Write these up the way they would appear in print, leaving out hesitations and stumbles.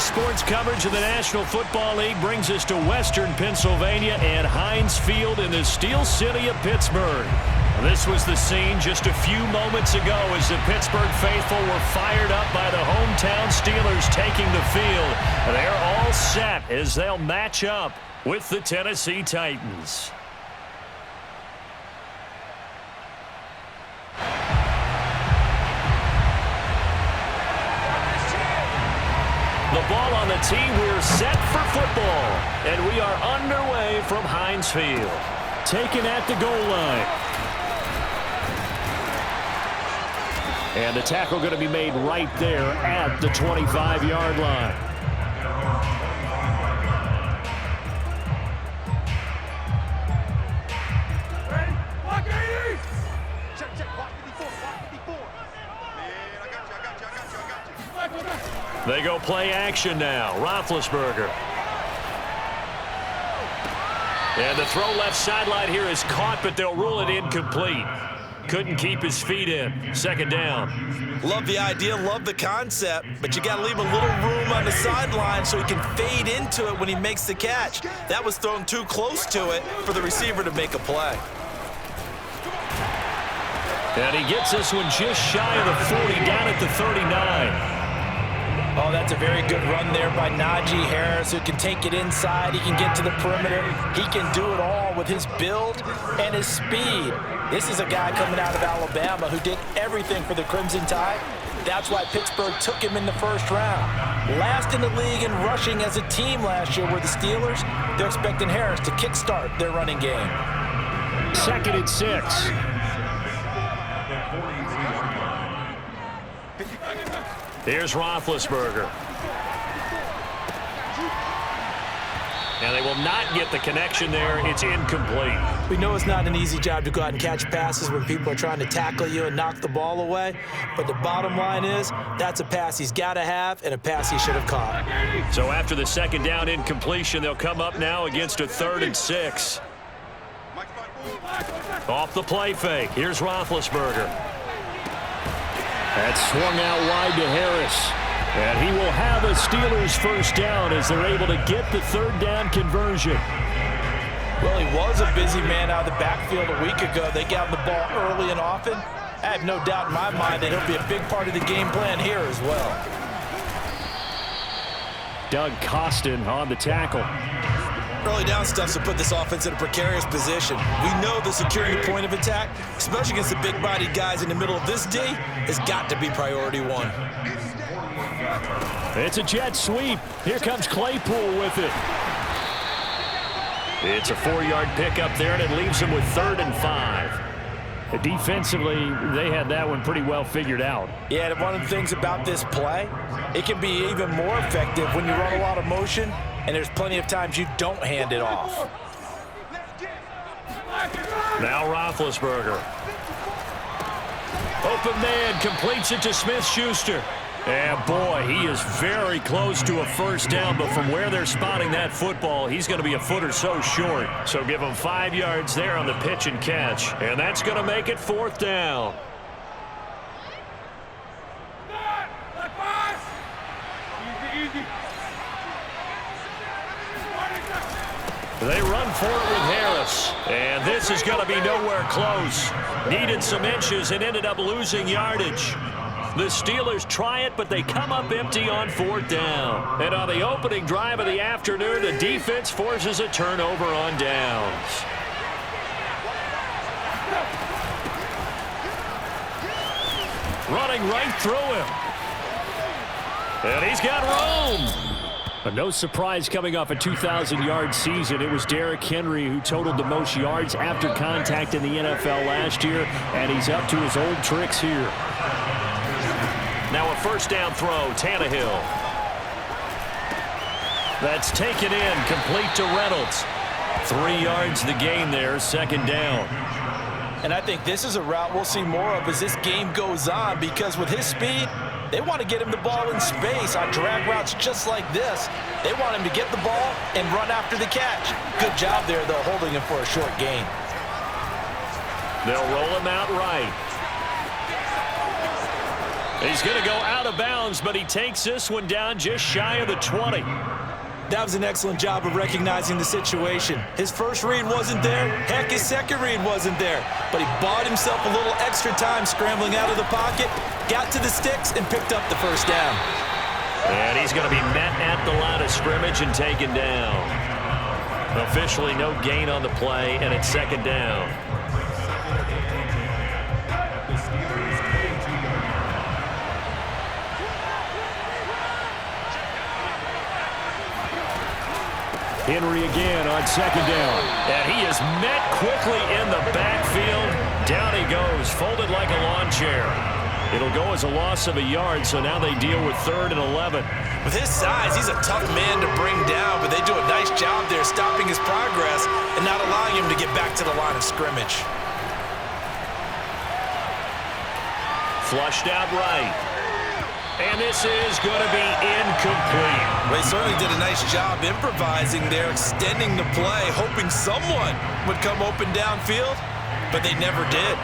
sports coverage of the National Football League brings us to Western Pennsylvania and Heinz Field in the Steel City of Pittsburgh. This was the scene just a few moments ago as the Pittsburgh faithful were fired up by the hometown Steelers taking the field. They're all set as they'll match up with the Tennessee Titans. The ball on the tee. We're set for football. And we are underway from Heinz Field. Taken at the goal line. And the tackle going to be made right there at the 25-yard line. They go play action now. Roethlisberger. And the throw left sideline here is caught, but they'll rule it incomplete. Couldn't keep his feet in. Second down. Love the idea, love the concept, but you got to leave a little room on the sideline so he can fade into it when he makes the catch. That was thrown too close to it for the receiver to make a play. And he gets this one just shy of the 40, down at the 39. Oh, that's a very good run there by Najee Harris, who can take it inside. He can get to the perimeter. He can do it all with his build and his speed. This is a guy coming out of Alabama who did everything for the Crimson Tide. That's why Pittsburgh took him in the first round. Last in the league in rushing as a team last year were the Steelers. They're expecting Harris to kickstart their running game. 2nd and 6. Here's Roethlisberger. And they will not get the connection there. It's incomplete. We know it's not an easy job to go out and catch passes when people are trying to tackle you and knock the ball away. But the bottom line is that's a pass he's got to have and a pass he should have caught. So after the second down incompletion, they'll come up now against a 3rd and 6. Off the play fake. Here's Roethlisberger. That's swung out wide to Harris. And he will have a Steelers first down as they're able to get the 3rd down conversion. Well, he was a busy man out of the backfield a week ago. They got him the ball early and often. I have no doubt in my mind that he'll be a big part of the game plan here as well. Doug Costin on the tackle. Early down stuff to put this offense in a precarious position. We know the securing the point of attack, especially against the big-bodied guys in the middle of this D, has got to be priority one. It's a jet sweep. Here comes Claypool with it. It's a 4-yard pickup there, and it leaves them with 3rd and 5. Defensively, they had that one pretty well figured out. Yeah, and one of the things about this play, it can be even more effective when you run a lot of motion, and there's plenty of times you don't hand it off. Now Roethlisberger. Open man, completes it to Smith-Schuster. And boy, he is very close to a first down, but from where they're spotting that football, he's going to be a foot or so short. So give him 5 yards there on the pitch and catch. And that's going to make it 4th down. They run for it with Harris. And this is going to be nowhere close. Needed some inches and ended up losing yardage. The Steelers try it, but they come up empty on 4th down. And on the opening drive of the afternoon, the defense forces a turnover on downs. Running right through him. And he's got room. But no surprise coming off a 2,000-yard season. It was Derrick Henry who totaled the most yards after contact in the NFL last year, and he's up to his old tricks here. Now a first down throw, Tannehill. That's taken in, complete to Reynolds. 3 yards the gain there, 2nd down. And I think this is a route we'll see more of as this game goes on, because with his speed, they want to get him the ball in space on drag routes just like this. They want him to get the ball and run after the catch. Good job there, though, holding him for a short gain. They'll roll him out right. He's going to go out of bounds, but he takes this one down just shy of the 20. That was an excellent job of recognizing the situation. His first read wasn't there. Heck, his second read wasn't there. But he bought himself a little extra time scrambling out of the pocket, got to the sticks, and picked up the first down. And he's going to be met at the line of scrimmage and taken down. Officially no gain on the play, and it's second down. Henry again on second down. And he is met quickly in the backfield. Down he goes, folded like a lawn chair. It'll go as a loss of a yard, so now they deal with 3rd and 11. With his size, he's a tough man to bring down, but they do a nice job there stopping his progress and not allowing him to get back to the line of scrimmage. Flushed out right. And this is going to be incomplete. They certainly did a nice job improvising there, extending the play, hoping someone would come open downfield, but they never did.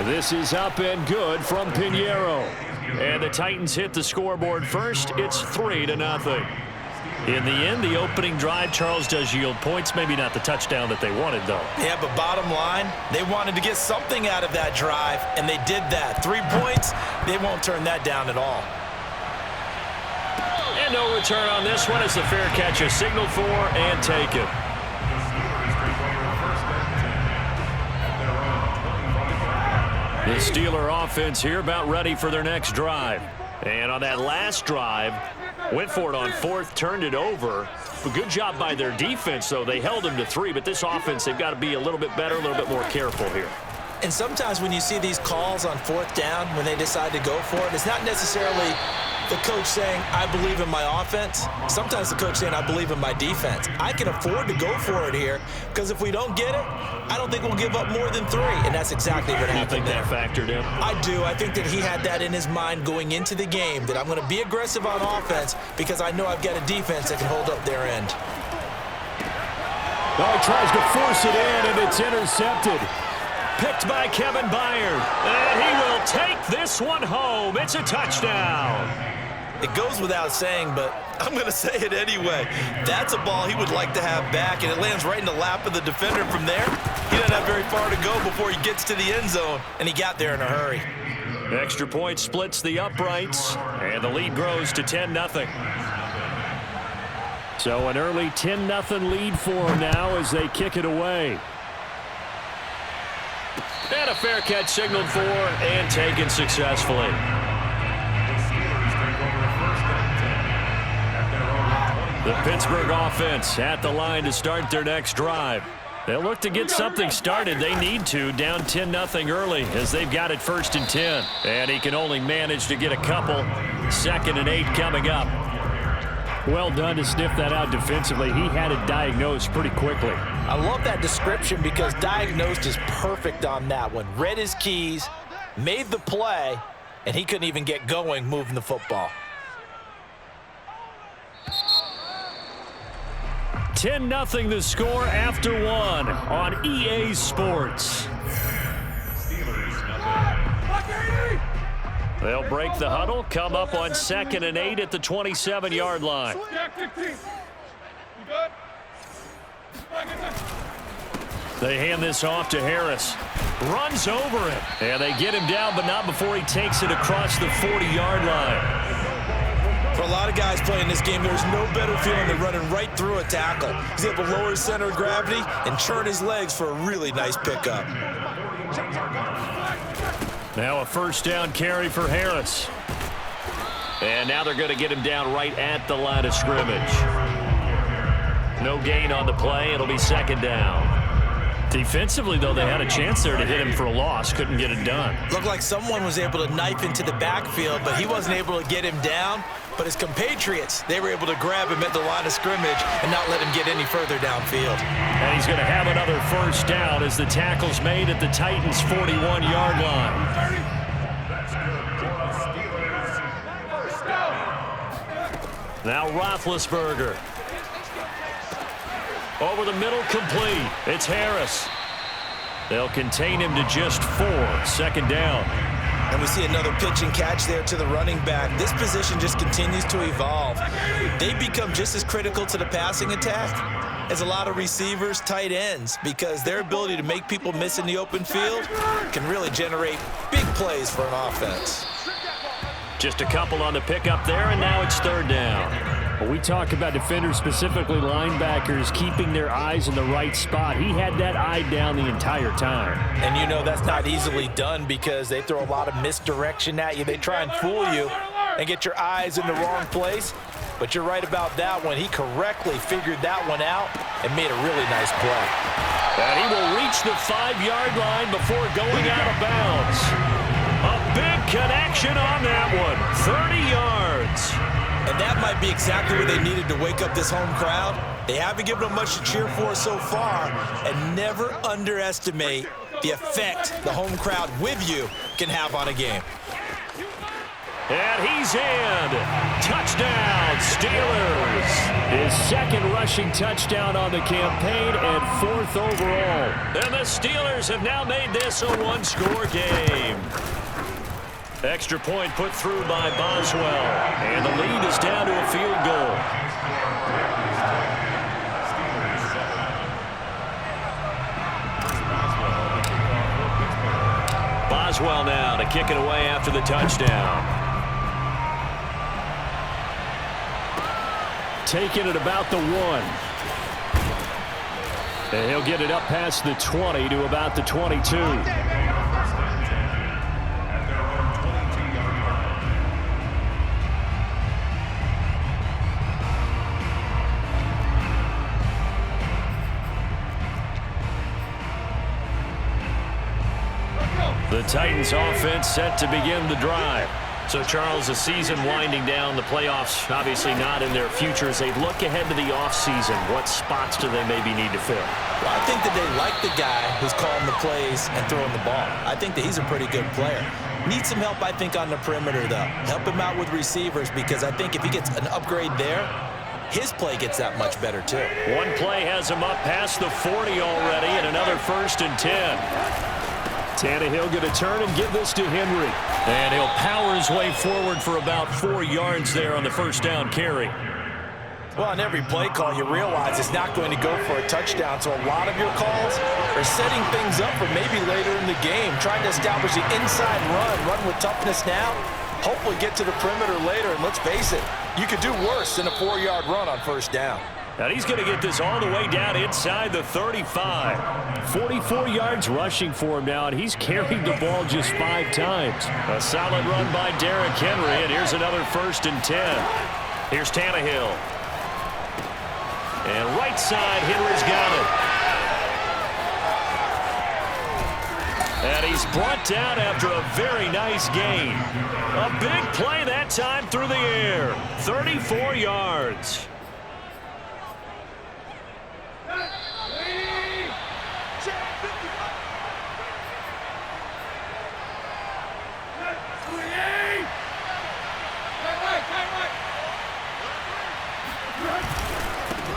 This is up and good from Pinheiro. And the Titans hit the scoreboard first. It's 3-0. In the end, the opening drive, Charles, does yield points. Maybe not the touchdown that they wanted, though. Yeah, but bottom line, they wanted to get something out of that drive, and they did that. 3 points, they won't turn that down at all. And no return on this one as the fair catch is signaled for and taken. The Steeler offense here about ready for their next drive. And on that last drive, went for it on 4th, turned it over. A good job by their defense, though. They held them to 3, but this offense, they've got to be a little bit better, a little bit more careful here. And sometimes when you see these calls on 4th down, when they decide to go for it, it's not necessarily the coach saying, I believe in my offense. Sometimes the coach saying, I believe in my defense. I can afford to go for it here because if we don't get it, I don't think we'll give up more than 3. And that's exactly what happened there. You think that factored in? I do. I think that he had that in his mind going into the game, that I'm going to be aggressive on offense because I know I've got a defense that can hold up their end. Oh, he tries to force it in, and it's intercepted. Picked by Kevin Byard. And he will take this one home. It's a touchdown. It goes without saying, but I'm going to say it anyway. That's a ball he would like to have back, and it lands right in the lap of the defender from there. He doesn't have very far to go before he gets to the end zone, and he got there in a hurry. Extra point splits the uprights, and the lead grows to 10-0. So an early 10-0 lead for them now as they kick it away. And a fair catch signaled for and taken successfully. The Pittsburgh offense at the line to start their next drive. They'll look to get something started. They need to, down 10-0 early as they've got it 1st and 10. And he can only manage to get a couple. 2nd and 8 coming up. Well done to sniff that out defensively. He had it diagnosed pretty quickly. I love that description because diagnosed is perfect on that one. Read his keys, made the play, and he couldn't even get going moving the football. 10-0 the score after 1 on EA Sports. They'll break the huddle, come up on 2nd and 8 at the 27-yard line. They hand this off to Harris. Runs over him. And they get him down, but not before he takes it across the 40-yard line. For a lot of guys playing this game, there's no better feeling than running right through a tackle. He's able to lower his center of gravity and churn his legs for a really nice pickup. Now a 1st down carry for Harris. And now they're going to get him down right at the line of scrimmage. No gain on the play. It'll be 2nd down. Defensively, though, they had a chance there to hit him for a loss. Couldn't get it done. Looked like someone was able to knife into the backfield, but he wasn't able to get him down. But his compatriots, they were able to grab him at the line of scrimmage and not let him get any further downfield. And he's going to have another 1st down as the tackle's made at the Titans' 41-yard line. Now Roethlisberger. Over the middle, complete. It's Harris. They'll contain him to just 4. 2nd down. And we see another pitch and catch there to the running back. This position just continues to evolve. They become just as critical to the passing attack as a lot of receivers, tight ends, because their ability to make people miss in the open field can really generate big plays for an offense. Just a couple on the pickup there, and now it's 3rd down. Well, we talk about defenders, specifically linebackers, keeping their eyes in the right spot. He had that eye down the entire time. And you know that's not easily done because they throw a lot of misdirection at you. They try and fool you and get your eyes in the wrong place. But you're right about that one. He correctly figured that one out and made a really nice play. And he will reach the 5-yard line before going out of bounds. A big connection on that one. 30 yards. And that might be exactly what they needed to wake up this home crowd. They haven't given them much to cheer for so far, and never underestimate the effect the home crowd with you can have on a game. And he's in. Touchdown, Steelers. His 2nd rushing touchdown on the campaign and 4th overall. And the Steelers have now made this a 1-score game. Extra point put through by Boswell. And the lead is down to a field goal. Boswell now to kick it away after the touchdown. Taking it about the 1. And he'll get it up past the 20 to about the 22. The Titans offense set to begin the drive. So, Charles, the season winding down, the playoffs obviously not in their future. As they look ahead to the offseason, what spots do they maybe need to fill? Well, I think that they like the guy who's calling the plays and throwing the ball. I think that he's a pretty good player. Needs some help, I think, on the perimeter, though. Help him out with receivers, because I think if he gets an upgrade there, his play gets that much better, too. One play has him up past the 40 already, and another 1st and 10. Tannehill going to turn and give this to Henry. And he'll power his way forward for about 4 yards there on the 1st down carry. Well, on every play call, you realize it's not going to go for a touchdown. So a lot of your calls are setting things up for maybe later in the game, trying to establish the inside run with toughness now, hopefully get to the perimeter later. And let's face it, you could do worse than a 4-yard run on 1st down. And he's going to get this all the way down inside the 35. 44 yards rushing for him now, and he's carried the ball just 5 times. A solid run by Derrick Henry, and here's another 1st and 10. Here's Tannehill. And right side, Henry's got it. And he's brought down after a very nice gain. A big play that time through the air. 34 yards.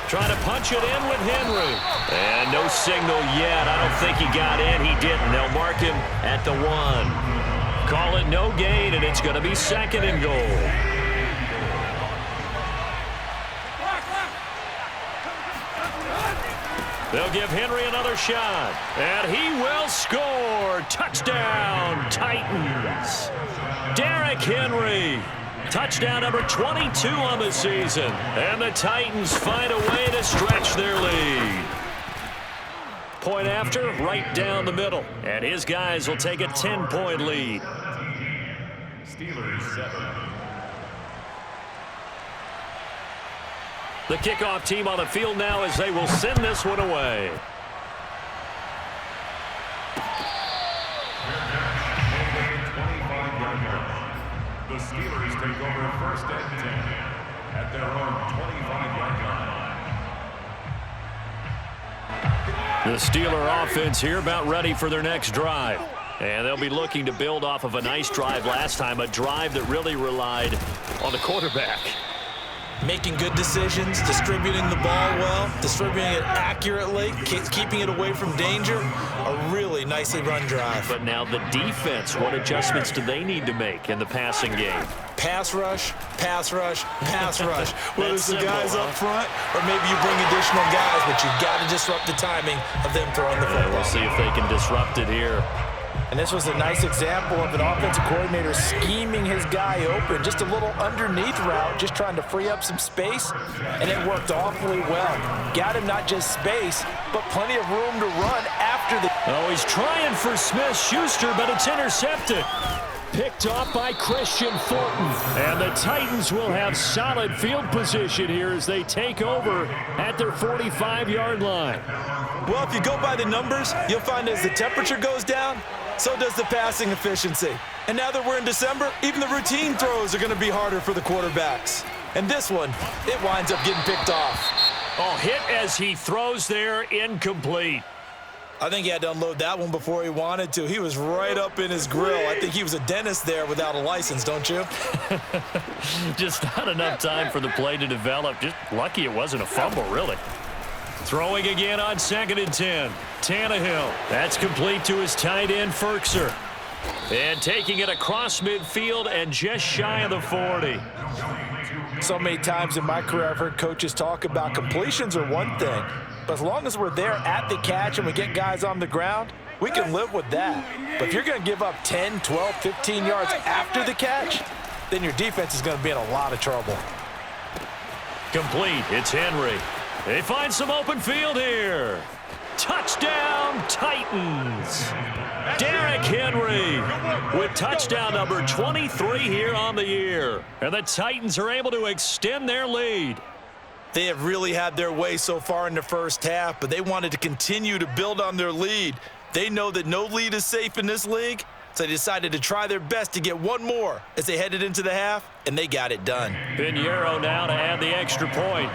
Trying to punch it in with Henry. And no signal yet. I don't think he got in. He didn't. They'll mark him at the 1. Call it no gain, and it's going to be 2nd and goal. They'll give Henry another shot. And he will score. Touchdown, Titans. Derrick Henry. Touchdown number 22 on the season. And the Titans find a way to stretch their lead. Point after, right down the middle. And his guys will take a 10-point lead. Steelers 7. The kickoff team on the field now as they will send this one away. The Steelers take over 1st and 10 at their own 25-yard line. The Steeler offense here about ready for their next drive. And they'll be looking to build off of a nice drive last time, a drive that really relied on the quarterback. making good decisions, distributing the ball well, distributing it accurately, keeping it away from danger. A really nicely run drive. But now the defense, what adjustments do they need to make in the passing game? Pass rush, pass rush, pass rush. Whether it's the simple, guys up front or maybe you bring additional guys, but you've got to disrupt the timing of them throwing the football. We'll see if they can disrupt it here. And this was a nice example of an offensive coordinator scheming his guy open. Just a little underneath route, just trying to free up some space, and it worked awfully well. Got him not just space, but plenty of room to run after the... Oh, he's trying for Smith-Schuster, but it's intercepted. Picked off by Christian Fulton. And the Titans will have solid field position here as they take over at their 45-yard line. Well, if you go by the numbers, you'll find as the temperature goes down, so does the passing efficiency. And now that we're in December, even the routine throws are going to be harder for the quarterbacks. And this one, it winds up getting picked off. Oh, hit as he throws there, incomplete. I think he had to unload that one before he wanted to. He was right up in his grill. I think he was a dentist there without a license, don't you? Just not enough time for the play to develop. Just lucky it wasn't a fumble, really. Throwing again on 2nd and 10. Tannehill. That's complete to his tight end, Ferkser. And taking it across midfield and just shy of the 40. So many times in my career I've heard coaches talk about completions are one thing, but as long as we're there at the catch and we get guys on the ground, we can live with that. But if you're going to give up 10, 12, 15 yards after the catch, then your defense is going to be in a lot of trouble. Complete. It's Henry. They find some open field here. Touchdown, Titans. Derrick Henry with touchdown number 23 here on the year. And the Titans are able to extend their lead. They have really had their way so far in the first half, but they wanted to continue to build on their lead. They know that no lead is safe in this league, so they decided to try their best to get one more as they headed into the half, and they got it done. Pinheiro now to add the extra point.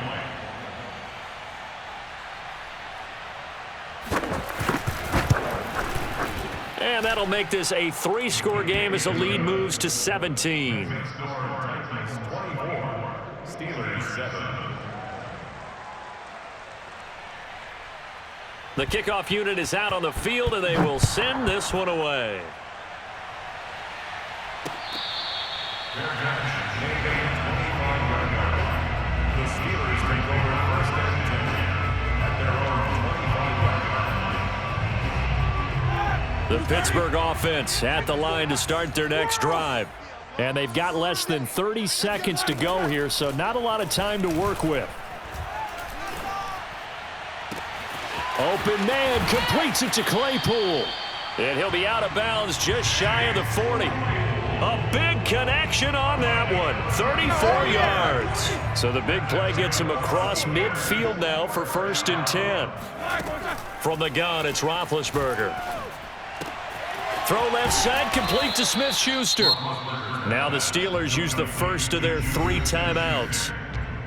And that'll make this a 3-score game as the lead moves to 17. Steelers 7. The kickoff unit is out on the field, and they will send this one away. Their catch, made a 25-yard line. The Steelers take over 1st and 10 at their own 25-yard line. The Pittsburgh offense at the line to start their next drive. And they've got less than 30 seconds to go here, so not a lot of time to work with. Open man completes it to Claypool. And he'll be out of bounds just shy of the 40. A big connection on that one. 34 yards. So the big play gets him across midfield now for 1st and 10. From the gun, it's Roethlisberger. Throw left side, complete to Smith-Schuster. Now the Steelers use the first of their 3 timeouts,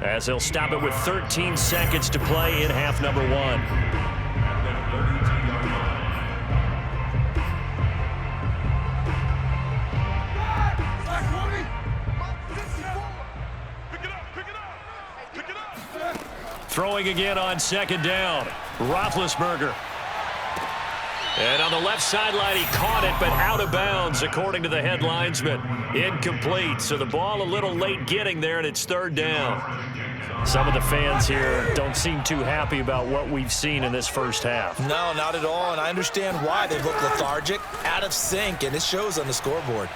as they'll stop it with 13 seconds to play in half number 1. Throwing again on 2nd down. Roethlisberger. And on the left sideline, he caught it, but out of bounds, according to the head linesman. Incomplete, so the ball a little late getting there, and it's 3rd down. Some of the fans here don't seem too happy about what we've seen in this first half. No, not at all, and I understand why. They look lethargic, out of sync, and it shows on the scoreboard.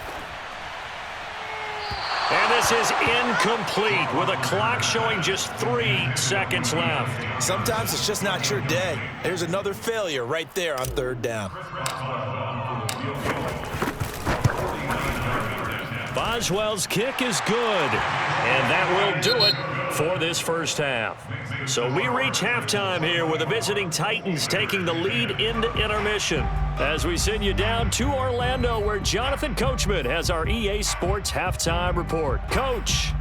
And this is incomplete with a clock showing just 3 seconds left. Sometimes it's just not your day. There's another failure right there on 3rd down. Boswell's kick is good, and that will do it for this first half. So we reach halftime here with the visiting Titans taking the lead into intermission, as we send you down to Orlando, where Jonathan Coachman has our EA Sports Halftime Report. Coach.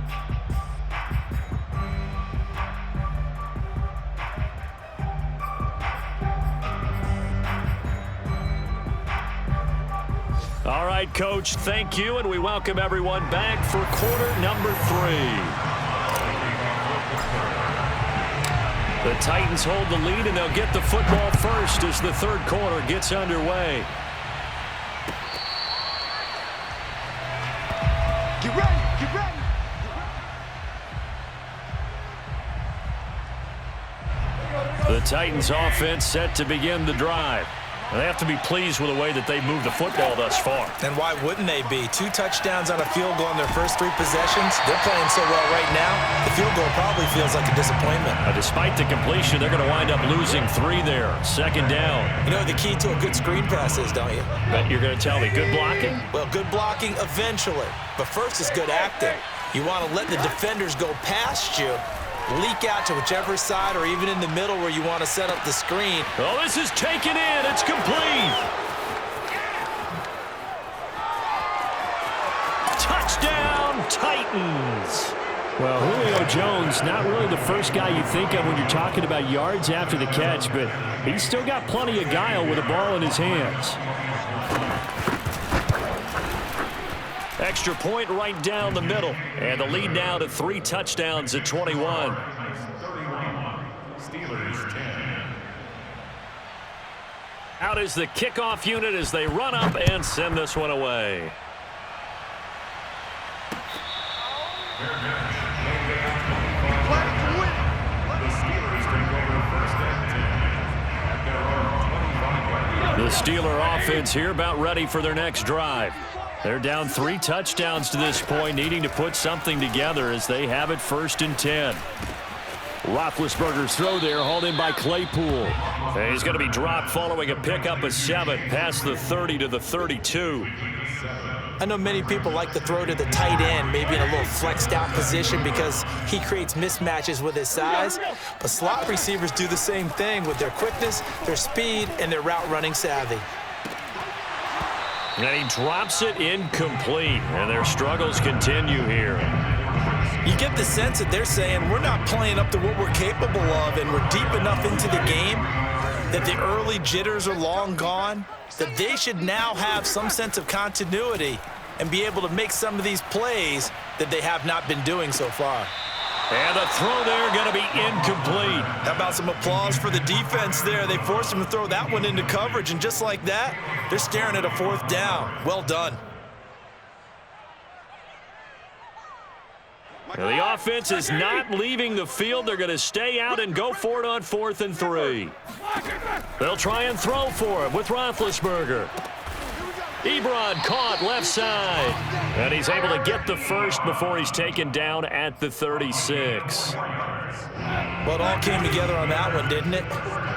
All right, Coach, thank you, and we welcome everyone back for quarter number 3. The Titans hold the lead, and they'll get the football first as the third quarter gets underway. Get ready, get ready. The Titans offense set to begin the drive. They have to be pleased with the way that they've moved the football thus far. And why wouldn't they be? 2 touchdowns on a field goal in their first 3 possessions. They're playing so well right now, the field goal probably feels like a disappointment. Despite the completion, they're going to wind up losing 3 there. Second down. You know the key to a good screen pass is, don't you? Bet you're going to tell me good blocking? Well, good blocking eventually. But first is good acting. You want to let the defenders go past you, leak out to whichever side or even in the middle where you want to set up the screen. Oh, this is taken in. It's complete. Touchdown, Titans. Well, Julio Jones, not really the first guy you think of when you're talking about yards after the catch, but he's still got plenty of guile with a ball in his hands. Extra point right down the middle. And the lead now to 3 touchdowns at 21. 31, Steelers 10. Out is the kickoff unit as they run up and send this one away. Fair catch. The Steelers take over first and 10 at their own 25-yard line. The Steeler offense here about ready for their next drive. They're down 3 touchdowns to this point, needing to put something together as they have it first and 10. Roethlisberger's throw there, hauled in by Claypool. And he's going to be dropped following a pickup of 7 past the 30 to the 32. I know many people like to throw to the tight end, maybe in a little flexed out position because he creates mismatches with his size. But slot receivers do the same thing with their quickness, their speed, and their route running savvy. And he drops it incomplete, and their struggles continue here. You get the sense that they're saying we're not playing up to what we're capable of, and we're deep enough into the game that the early jitters are long gone, that they should now have some sense of continuity and be able to make some of these plays that they have not been doing so far. And the throw there going to be incomplete. How about some applause for the defense there? They forced him to throw that one into coverage, and just like that, they're staring at a 4th down. Well done. Now the offense is not leaving the field. They're going to stay out and go for it on 4th and 3. They'll try and throw for it with Roethlisberger. Ebron caught left side. And he's able to get the first before he's taken down at the 36. Well, it all came together on that one, didn't it?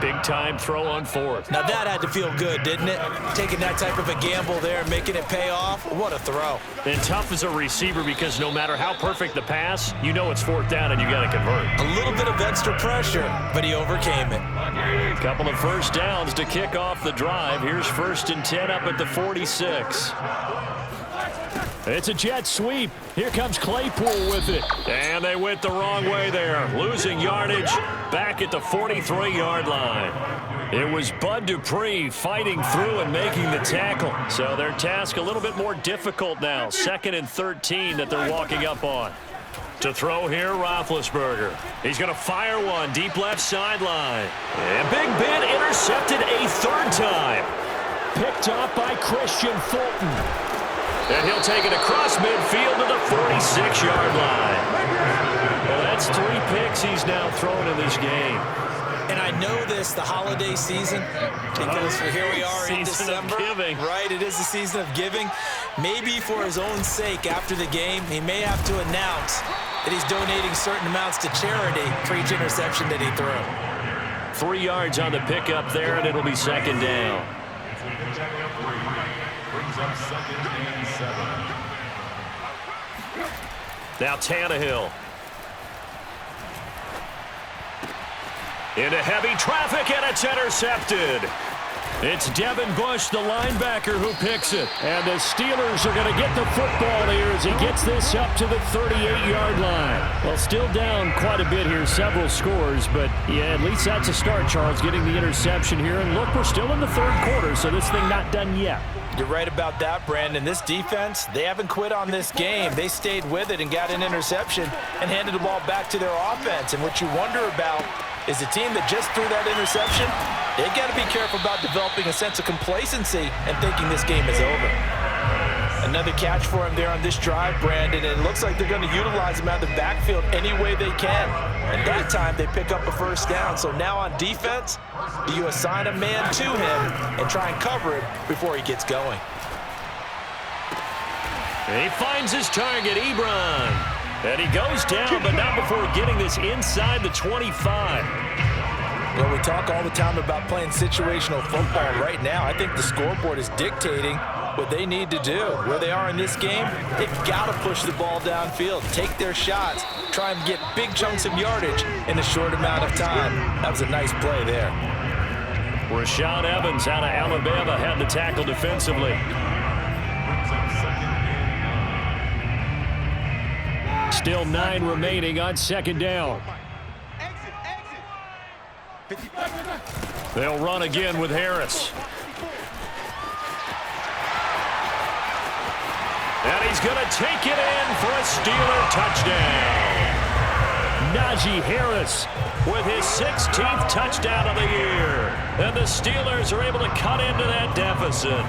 Big time throw on 4th. Now that had to feel good, didn't it? Taking that type of a gamble there and making it pay off. What a throw. And tough as a receiver because no matter how perfect the pass, you know it's 4th down and you got to convert. A little bit of extra pressure, but he overcame it. A couple of first downs to kick off the drive. Here's 1st and 10 up at the 46. It's a jet sweep. Here comes Claypool with it. And they went the wrong way there. Losing yardage back at the 43-yard line. It was Bud Dupree fighting through and making the tackle. So their task a little bit more difficult now. 2nd and 13 that they're walking up on. To throw here, Roethlisberger. He's going to fire one deep left sideline. And Big Ben intercepted a 3rd time. Picked off by Christian Fulton. And he'll take it across midfield to the 46-yard line. Well, that's 3 picks he's now thrown in this game. And I know this, the holiday season, because here we are in December. Giving. Right, it is the season of giving. Maybe for his own sake after the game, he may have to announce that he's donating certain amounts to charity for each interception that he threw. 3 yards on the pickup there, and it'll be 2nd down. Brings up 2nd and 7. Now Tannehill. Into heavy traffic, and it's intercepted. It's Devin Bush, the linebacker, who picks it. And the Steelers are going to get the football here as he gets this up to the 38-yard line. Well, still down quite a bit here, several scores, but yeah, at least that's a start, Charles, getting the interception here. And look, we're still in the 3rd quarter, so this thing not done yet. You're right about that, Brandon. This defense, they haven't quit on this game. They stayed with it and got an interception and handed the ball back to their offense. And what you wonder about is the team that just threw that interception. They got to be careful about developing a sense of complacency and thinking this game is over. Another catch for him there on this drive, Brandon, and it looks like they're going to utilize him out of the backfield any way they can. And that time, they pick up a first down. So now on defense, do you assign a man to him and try and cover him before he gets going? He finds his target, Ebron. And he goes down, but not before getting this inside the 25. Well, we talk all the time about playing situational football. Right now, I think the scoreboard is dictating what they need to do. Where they are in this game, they've got to push the ball downfield, take their shots, try and get big chunks of yardage in a short amount of time. That was a nice play there. Rashaan Evans out of Alabama had the tackle defensively. Still 9 remaining on second down. They'll run again with Harris. And he's going to take it in for a Steeler touchdown. Najee Harris with his 16th touchdown of the year. And the Steelers are able to cut into that deficit.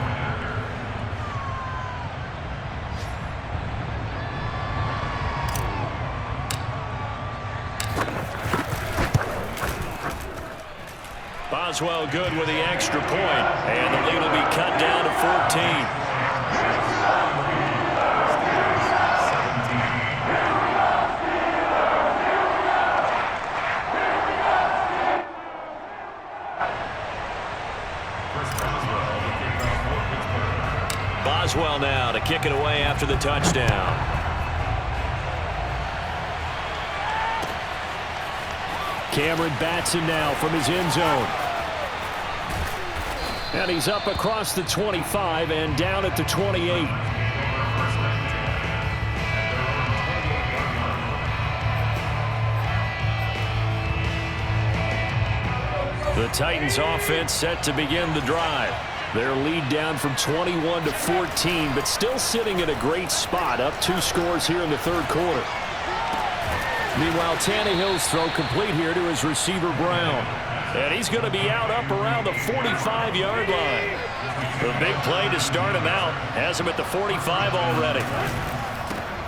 Boswell good with the extra point, and the lead will be cut down to 14. Boswell now to kick it away after the touchdown. Cameron Batson now from his end zone. And he's up across the 25 and down at the 28. The Titans offense set to begin the drive. Their lead down from 21 to 14, but still sitting in a great spot, up 2 scores here in the third quarter. Meanwhile, Tannehill's throw complete here to his receiver, Brown. And he's going to be out up around the 45-yard line. The big play to start him out has him at the 45 already.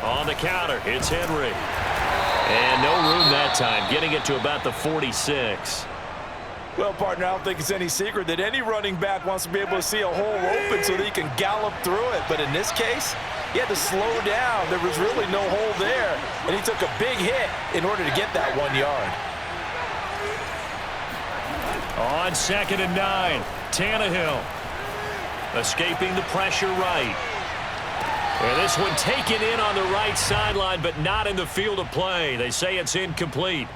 On the counter, it's Henry. And no room that time, getting it to about the 46. Well, partner, I don't think it's any secret that any running back wants to be able to see a hole open so that he can gallop through it. But in this case, he had to slow down. There was really no hole there, and he took a big hit in order to get that 1 yard. On 2nd and 9, Tannehill escaping the pressure right. And this one taken in on the right sideline, but not in the field of play. They say it's incomplete.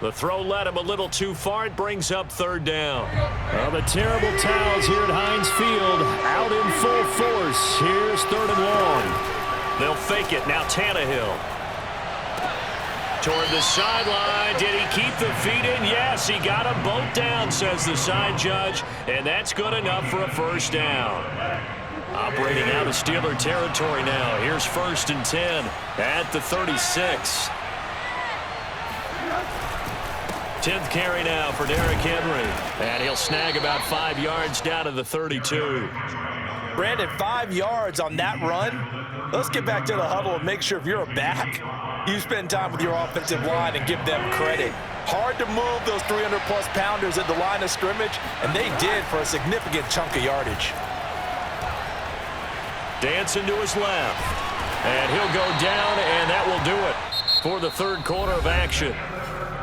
The throw led him a little too far. It brings up 3rd down. Well, the terrible towels here at Heinz Field out in full force. Here's 3rd and long. They'll fake it. Now Tannehill. Toward the sideline. Did he keep the feet in? Yes, he got them both down, says the side judge. And that's good enough for a first down. Operating out of Steeler territory now. Here's 1st and 10 at the 36. 10th carry now for Derrick Henry. And he'll snag about 5 yards down to the 32. Brandon, 5 yards on that run. Let's get back to the huddle and make sure if you're a back, you spend time with your offensive line and give them credit. Hard to move those 300-plus pounders at the line of scrimmage, and they did for a significant chunk of yardage. Dancing to his left. And he'll go down, and that will do it for the 3rd quarter of action.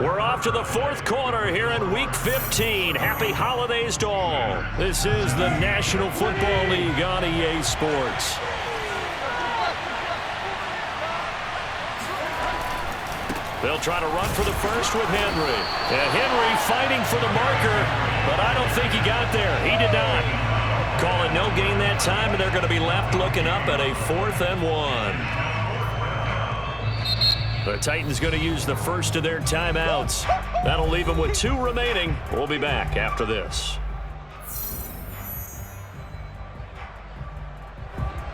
We're off to the 4th quarter here in Week 15. Happy holidays to all. This is the National Football League on EA Sports. They'll try to run for the first with Henry. And Henry fighting for the marker, but I don't think he got there. He did not. Call it no gain that time, and they're going to be left looking up at a 4th and 1. The Titans going to use the first of their timeouts. That'll leave them with 2 remaining. We'll be back after this.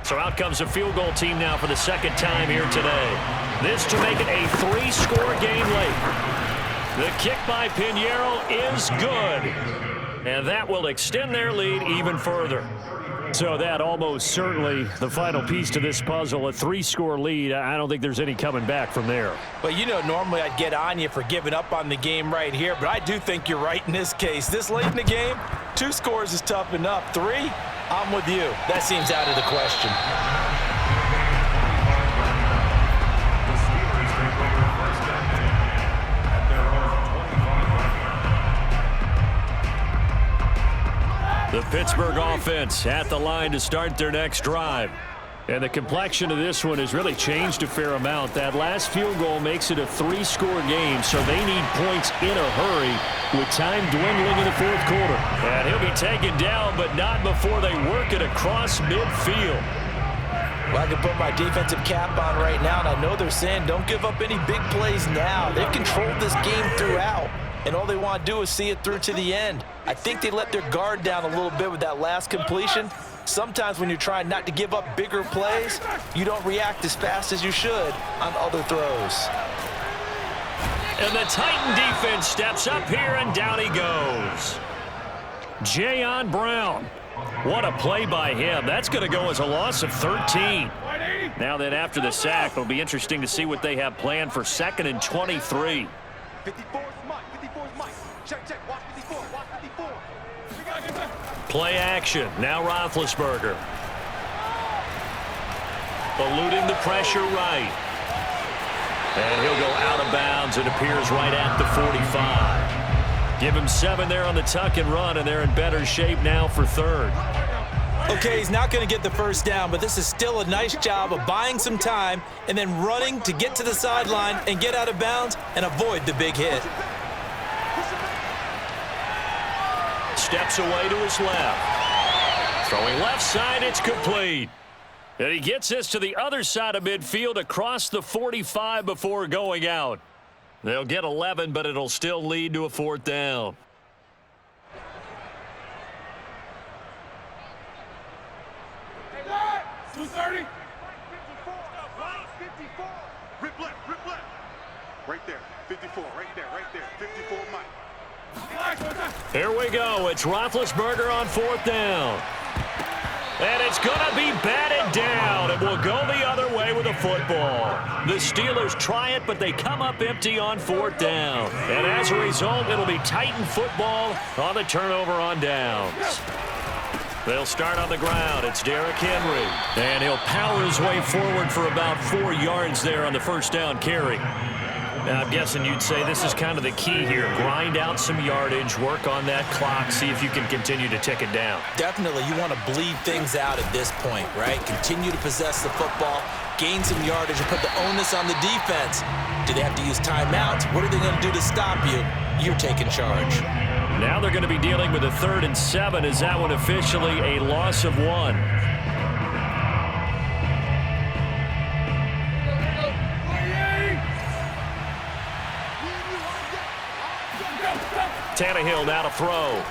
So out comes a field goal team now for the 2nd time here today. This to make it a 3-score game late. The kick by Pinheiro is good. And that will extend their lead even further. So that almost certainly the final piece to this puzzle, a 3-score lead. I don't think there's any coming back from there. Well, you know, normally I'd get on you for giving up on the game right here, but I do think you're right in this case. This late in the game, 2 scores is tough enough. 3, I'm with you. That seems out of the question. The Pittsburgh offense at the line to start their next drive. And the complexion of this one has really changed a fair amount. That last field goal makes it a 3-score game, so they need points in a hurry with time dwindling in the fourth quarter. And he'll be taken down, but not before they work it across midfield. Well, I can put my defensive cap on right now, and I know they're saying don't give up any big plays now. They've controlled this game throughout, and all they want to do is see it through to the end. I think they let their guard down a little bit with that last completion. Sometimes when you're trying not to give up bigger plays, you don't react as fast as you should on other throws. And the Titan defense steps up here, and down he goes. Jayon Brown. What a play by him. That's going to go as a loss of 13. Now then, after the sack, it'll be interesting to see what they have planned for 2nd and 23. 54's Mike. 54's Mike. Check, check. Watch 54. Watch 54. Play action. Now Roethlisberger. Eluding the pressure right. And he'll go out of bounds. It appears right at the 45. Give him 7 there on the tuck and run, and they're in better shape now for 3rd. Okay, he's not going to get the first down, but this is still a nice job of buying some time and then running to get to the sideline and get out of bounds and avoid the big hit. Steps away to his left. Throwing left side, it's complete. And he gets this to the other side of midfield across the 45 before going out. They'll get 11, but it'll still lead to a 4th down. Rip left. Right there. 54. Right there. 54 Mike. Here we go. It's Roethlisberger on 4th down. And it's going to be batted down. It will go the other way with a football. The Steelers try it, but they come up empty on 4th down. And as a result, it'll be Titan football on the turnover on downs. They'll start on the ground. It's Derrick Henry. And he'll power his way forward for about 4 yards there on the first down carry. Now, I'm guessing you'd say this is kind of the key here. Grind out some yardage, work on that clock, see if you can continue to tick it down. Definitely, you want to bleed things out at this point, right? Continue to possess the football, gain some yardage, and put the onus on the defense. Do they have to use timeouts? What are they going to do to stop you? You're taking charge. Now they're going to be dealing with a 3rd and 7. Is that one officially a loss of 1? Tannehill now to throw.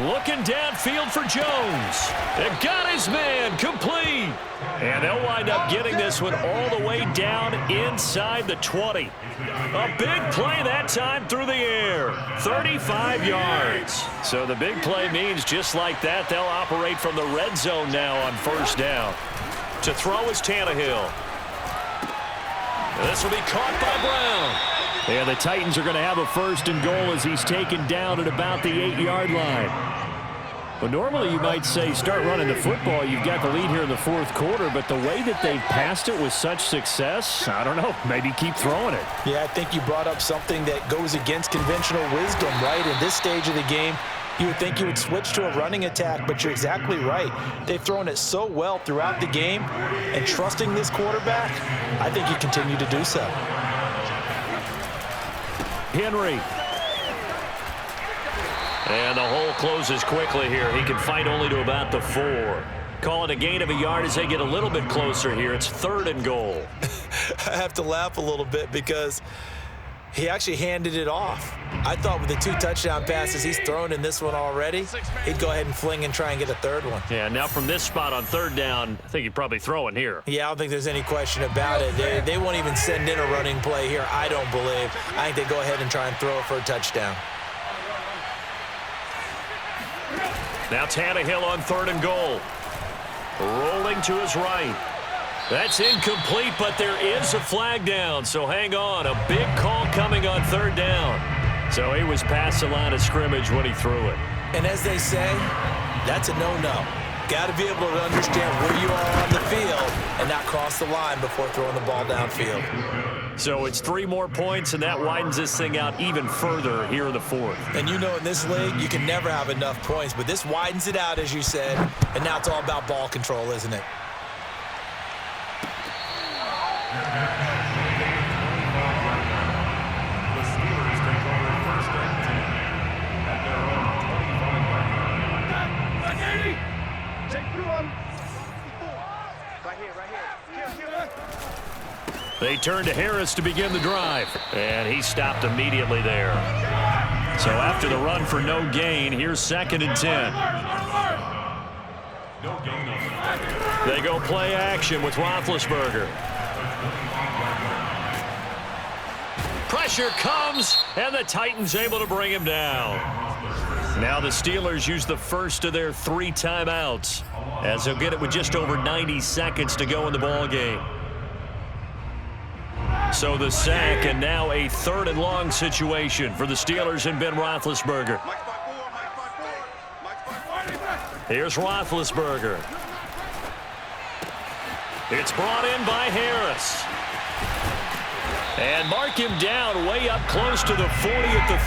Looking downfield for Jones. It got his man complete. And they'll wind up getting this one all the way down inside the 20. A big play that time through the air. 35 yards. So the big play means just like that, they'll operate from the red zone now on 1st down. To throw is Tannehill. This will be caught by Brown. And the Titans are going to have a 1st and goal as he's taken down at about the 8-yard line. But normally you might say start running the football. You've got the lead here in the 4th quarter, but the way that they've passed it with such success, I don't know, maybe keep throwing it. Yeah, I think you brought up something that goes against conventional wisdom, right? In this stage of the game, you would think you would switch to a running attack, but you're exactly right. They've thrown it so well throughout the game, and trusting this quarterback, I think you continue to do so. Henry. And the hole closes quickly here. He can fight only to about the 4. Call it a gain of a yard as they get a little bit closer here. It's 3rd and goal. I have to laugh a little bit because He actually handed it off. I thought with the 2 touchdown passes he's thrown in this one already, he'd go ahead and fling and try and get a third one. Yeah, now from this spot on 3rd down, I think he'd probably throw it here. Yeah, I don't think there's any question about it. They won't even send in a running play here, I don't believe. I think they go ahead and try and throw it for a touchdown. Now Tannehill on 3rd and goal. Rolling to his right. That's incomplete, but there is a flag down, so hang on. A big call coming on 3rd down. So he was past the line of scrimmage when he threw it. And as they say, that's a no-no. Got to be able to understand where you are on the field and not cross the line before throwing the ball downfield. So it's 3 more points, and that widens this thing out even further here in the 4th. And you know in this league, you can never have enough points, but this widens it out, as you said, and now it's all about ball control, isn't it? The Steelers take over 1st and 10 at their own 25-yard line. They turn to Harris to begin the drive, and he stopped immediately there. So after the run for no gain, here's 2nd and 10. No gain on They go play action with Roethlisberger. Pressure comes, and the Titans able to bring him down. Now the Steelers use the first of their 3 timeouts, as they'll get it with just over 90 seconds to go in the ball game. So the sack, and now a 3rd and long situation for the Steelers and Ben Roethlisberger. Here's Roethlisberger. It's brought in by Harris. And mark him down way up close to the 40 at the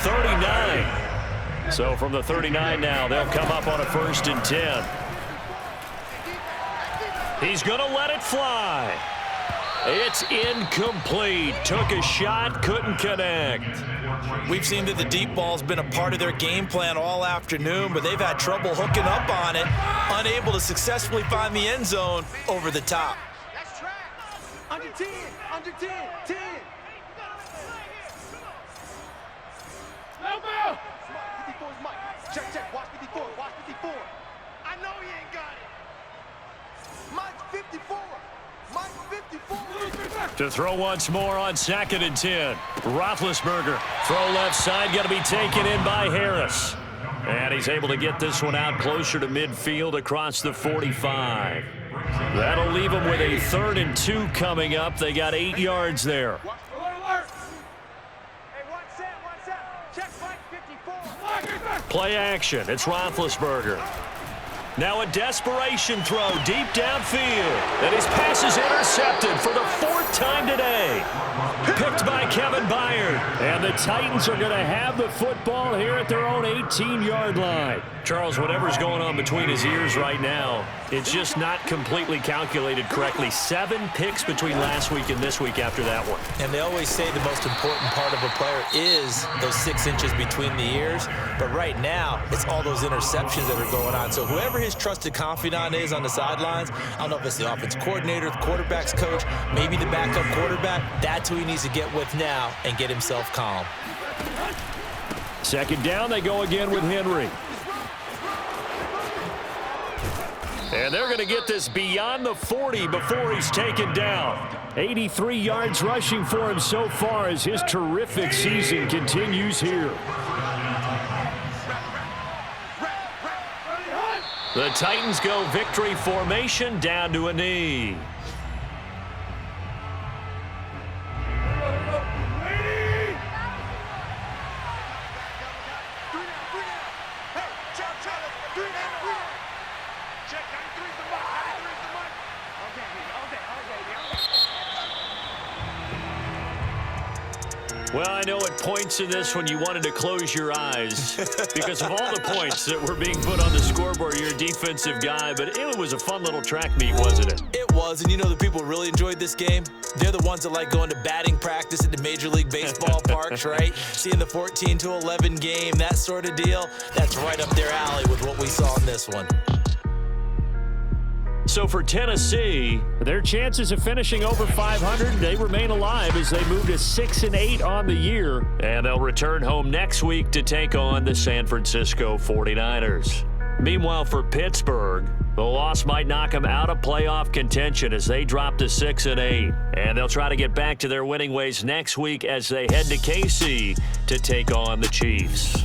39. So from the 39 now, they'll come up on a 1st and 10. He's going to let it fly. It's incomplete. Took a shot, couldn't connect. We've seen that the deep ball's been a part of their game plan all afternoon, but they've had trouble hooking up on it, unable to successfully find the end zone over the top. That's track. Under 10, under 10, 10. No ball. 54 is Mike. Check, check. Watch 54. Watch 54. I know he ain't got it. Mike 54. Mike 54. To throw once more on 2nd and 10. Roethlisberger. Throw left side, going to be taken in by Harris. And he's able to get this one out closer to midfield across the 45. That'll leave them with a 3rd and 2 coming up. They got 8 yards there. Play action. It's Roethlisberger. Now a desperation throw deep downfield. And his pass is intercepted for the 4th time today. Picked by Kevin Byard. And the Titans are going to have the football here at their own 18-yard line. Charles, whatever's going on between his ears right now, it's just not completely calculated correctly. 7 picks between last week and this week after that one. And they always say the most important part of a player is those 6 inches between the ears. But right now, it's all those interceptions that are going on. So whoever his trusted confidant is on the sidelines, I don't know if it's the offensive coordinator, the quarterback's coach, maybe the backup quarterback, that's who he needs to get with now and get himself calm. 2nd down, they go again with Henry. And they're going to get this beyond the 40 before he's taken down. 83 yards rushing for him so far as his terrific season continues here. The Titans go victory formation down to a knee. Well, I know at points in this when you wanted to close your eyes because of all the points that were being put on the scoreboard. You're a defensive guy, but it was a fun little track meet, wasn't it? It was, and you know the people who really enjoyed this game? They're the ones that like going to batting practice at the Major League Baseball parks, right? Seeing the 14-11 game, that sort of deal, that's right up their alley with what we saw in this one. So for Tennessee, their chances of finishing over 500, they remain alive as they move to 6-8 on the year. and they'll return home next week to take on the San Francisco 49ers. Meanwhile, for Pittsburgh, the loss might knock them out of playoff contention as they drop to 6-8. And they'll try to get back to their winning ways next week as they head to KC to take on the Chiefs.